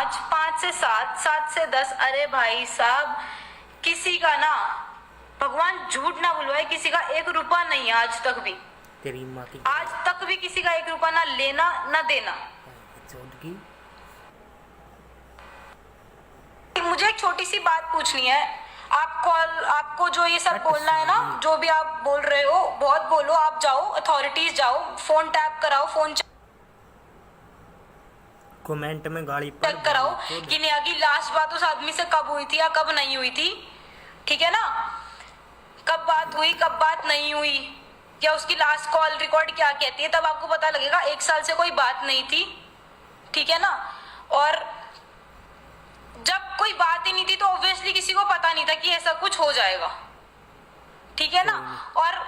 5, 5 से 7, 7 से 10। अरे भाई साहब, किसी का ना, भगवान झूठ ना बुलवाए, किसी का 1 रुपया नहीं है आज तक भी। तेरी माँ की आज तक भी किसी का 1 रुपया ना लेना ना देना। मुझे एक छोटी सी बात पूछनी है। आपको जो ये सब बोलना है ना, जो भी आप बोल रहे हो, बहुत बोलो। आप जाओ, अथॉरिटीज जाओ, फोन टैप कराओ, फोन कमेंट में गाड़ी चेक कराओ कि नेहा की लास्ट बात उस आदमी से कब हुई थी या कब नहीं हुई थी। ठीक है ना, कब बात हुई, कब बात नहीं हुई, या उसकी लास्ट कॉल रिकॉर्ड क्या कहती है, तब आपको पता लगेगा। 1 साल से कोई बात नहीं थी, ठीक है ना। और जब कोई बात ही नहीं थी तो ऑब्वियसली किसी को पता नहीं था कि ऐसा कुछ हो जाएगा, ठीक है ना। और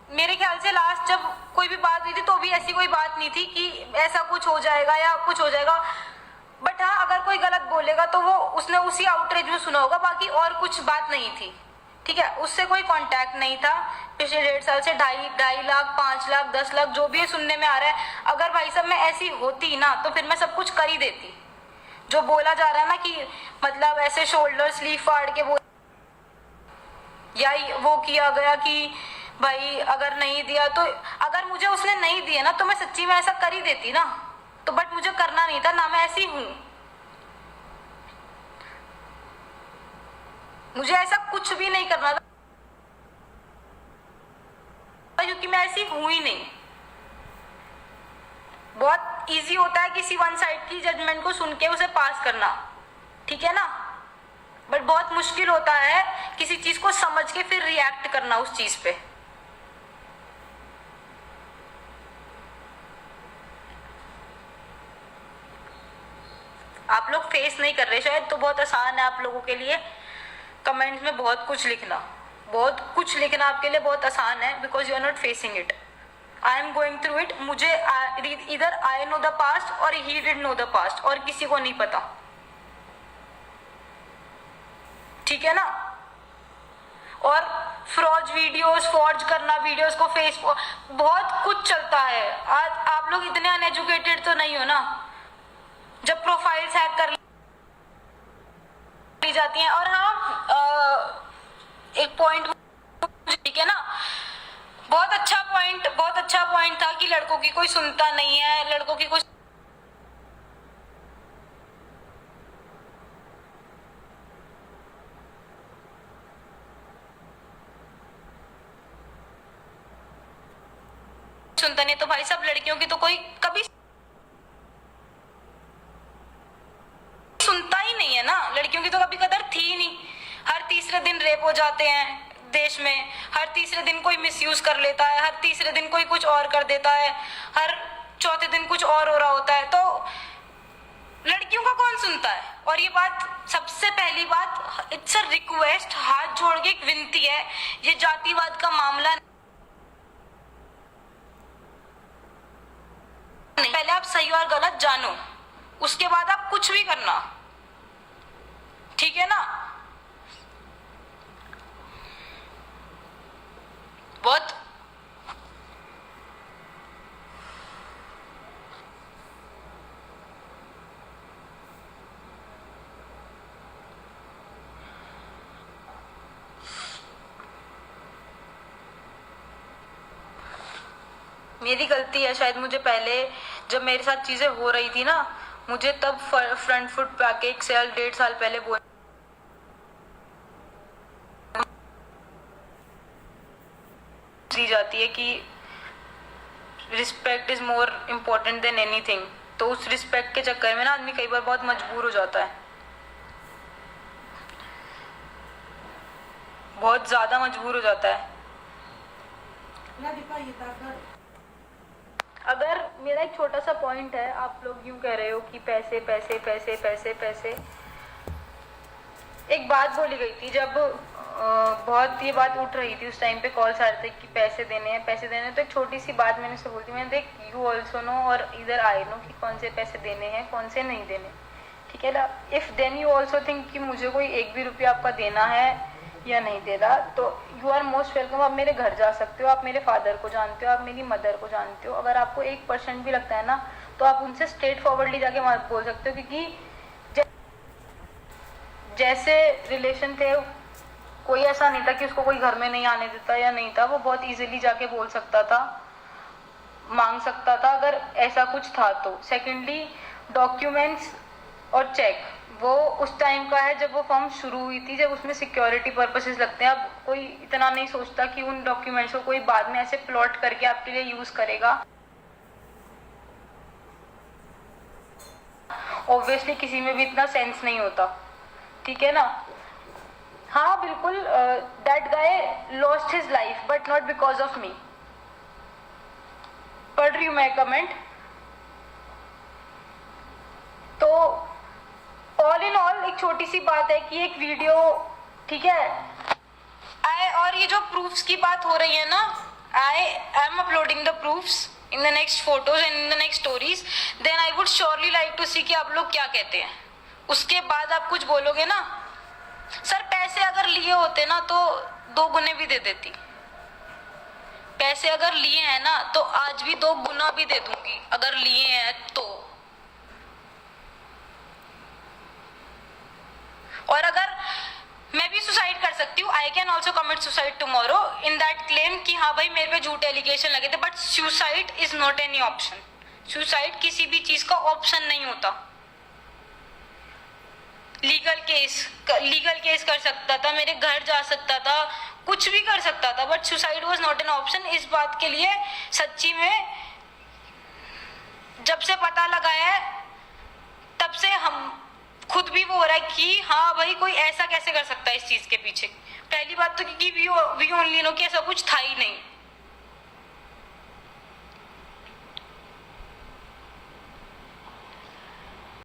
मेरे ख्याल से लास्ट जब कोई भी बात हुई थी तो भी ऐसी कोई बात नहीं थी कि ऐसा कुछ हो जाएगा या कुछ हो जाएगा। बट हाँ, अगर कोई गलत बोलेगा तो वो उसने उसी आउटरीच में सुना होगा, बाकी और कुछ बात नहीं थी, ठीक है। उससे कोई कांटेक्ट नहीं था पिछले 1.5 साल से। 2.5 लाख, 5 लाख, 10 लाख, जो भी ये सुनने में आ रहा है, अगर भाई साहब मैं ऐसी होती ना तो फिर मैं सब कुछ कर ही देती। जो बोला जा रहा है ना कि मतलब ऐसे शोल्डर स्लीव फाड़ के वो, या वो किया गया कि भाई अगर नहीं दिया तो, अगर मुझे उसने नहीं दिया ना तो मैं सच्ची में ऐसा कर ही देती ना। तो बट मुझे करना नहीं था ना, मैं ऐसी हूं। मुझे ऐसा कुछ भी नहीं करना था क्योंकि मैं ऐसी हूं ही नहीं। बहुत इजी होता है किसी वन साइड की जजमेंट को सुन के उसे पास करना, ठीक है ना। बट बहुत मुश्किल होता है किसी चीज को समझ के फिर रिएक्ट करना उस चीज पे। आप लोग फेस नहीं कर रहे शायद, तो बहुत आसान है आप लोगों के लिए कमेंट्स में बहुत कुछ लिखना आपके लिए बहुत आसान है, because you are not facing it. I am going through it. मुझे इधर आई नो द पास्ट और he did know the past, और किसी को नहीं पता, ठीक है ना। और फॉर्ज करना वीडियोस को फेसबुक, बहुत कुछ चलता है। आज आप लोग इतने अनएजुकेटेड तो नहीं हो ना, जब प्रोफाइल्स हैक कर ली जाती हैं। और हाँ, एक पॉइंट, ठीक है ना, बहुत अच्छा पॉइंट था कि लड़कों की कोई सुनता नहीं है, लड़कों की कोई सुनता नहीं। तो भाई साहब, लड़कियों की तो कोई कभी सुनता ही नहीं है ना, लड़कियों की तो कभी कदर थी ही नहीं। हर तीसरे दिन रेप हो जाते हैं देश में, हर तीसरे दिन कोई मिसयूज कर लेता है, हर तीसरे दिन कोई कुछ और कर देता है, हर चौथे दिन कुछ और हो रहा होता है। तो लड़कियों का कौन सुनता है। और ये बात, सबसे पहली बात, इट्स अ रिक्वेस्ट, हाथ जोड़ के एक विनती है, ये जातिवाद का मामला नहीं। पहले आप सही और गलत जानो, उसके बाद आप कुछ भी करना, ठीक है ना। बहुत मेरी गलती है शायद। मुझे पहले जब मेरे साथ चीजें हो रही थी ना, मुझे तब फ्रंट फुट पे आके 1.5 साल पहले दी जाती है कि respect is more important than anything. तो उस रिस्पेक्ट के चक्कर में ना आदमी कई बार बहुत मजबूर हो जाता है, बहुत ज्यादा मजबूर हो जाता है। अगर मेरा एक छोटा सा पॉइंट है, आप लोग यूं कह रहे हो कि पैसे पैसे पैसे पैसे पैसे, एक बात बोली गई थी जब बहुत ये बात उठ रही थी, उस टाइम पे कॉल्स आ रहे थे कि पैसे देने हैं पैसे देने हैं। तो एक छोटी सी बात मैंने उससे बोलती, मैंने देख, यू ऑल्सो नो और इधर आई नो कि कौन से पैसे देने हैं कौन से नहीं देने, ठीक है ना। If then you also think कि मुझे कोई 1 भी रुपया आपका देना है या नहीं दे रहा, तो यू आर मोस्ट वेलकम। आप मेरे घर जा सकते हो, आप मेरे फादर को जानते हो, आप मेरी मदर को जानते हो। अगर आपको 1% भी लगता है ना, तो आप उनसे स्ट्रेट फॉरवर्डली जाके बोल सकते हो, क्योंकि जैसे रिलेशन थे, कोई ऐसा नहीं था कि उसको कोई घर में नहीं आने देता या नहीं था, वो बहुत इजीली जाके बोल सकता था, मांग सकता था अगर ऐसा कुछ था तो। सेकेंडली, डॉक्यूमेंट्स और चेक वो उस टाइम का है जब वो फॉर्म शुरू हुई थी, जब उसमें सिक्योरिटी पर्पसेस लगते हैं। अब कोई इतना नहीं सोचता कि उन डॉक्यूमेंट्स को कोई बाद में ऐसे प्लॉट करके आपके लिए यूज करेगा। ऑब्वियसली किसी में भी इतना सेंस नहीं होता, ठीक है ना। हाँ बिल्कुल, that guy lost his life but not because of me. पढ़ रही हूँ मैं कमेंट। तो ऑल इन ऑल एक छोटी सी बात है कि एक वीडियो, ठीक है, और ये जो प्रूफ्स की बात हो रही है ना, I am uploading the proofs in the next photos and in the next stories, then I would surely like to see कि आप लोग क्या कहते हैं। उसके बाद आप कुछ बोलोगे ना, सर पैसे अगर लिए होते ना तो 2 गुने भी दे देती। पैसे अगर लिए हैं ना तो आज भी 2 गुना भी दे दूंगी अगर लिए हैं तो। और अगर मैं भी सुसाइड कर सकती हूँ, I can also commit suicide tomorrow in that claim कि हाँ भाई मेरे पे झूठे एलिगेशन लगे थे, but suicide is not any option. Suicide किसी भी चीज का ऑप्शन नहीं होता। लीगल केस कर सकता था, मेरे घर जा सकता था, कुछ भी कर सकता था, but suicide was not an option. इस बात के लिए सच्ची में जब से पता लगा है तब से हम खुद भी वो हो रहा है कि हाँ भाई कोई ऐसा कैसे कर सकता है इस चीज के पीछे। पहली बात तो क्योंकि वी ओनली नो कि ऐसा कुछ था ही नहीं।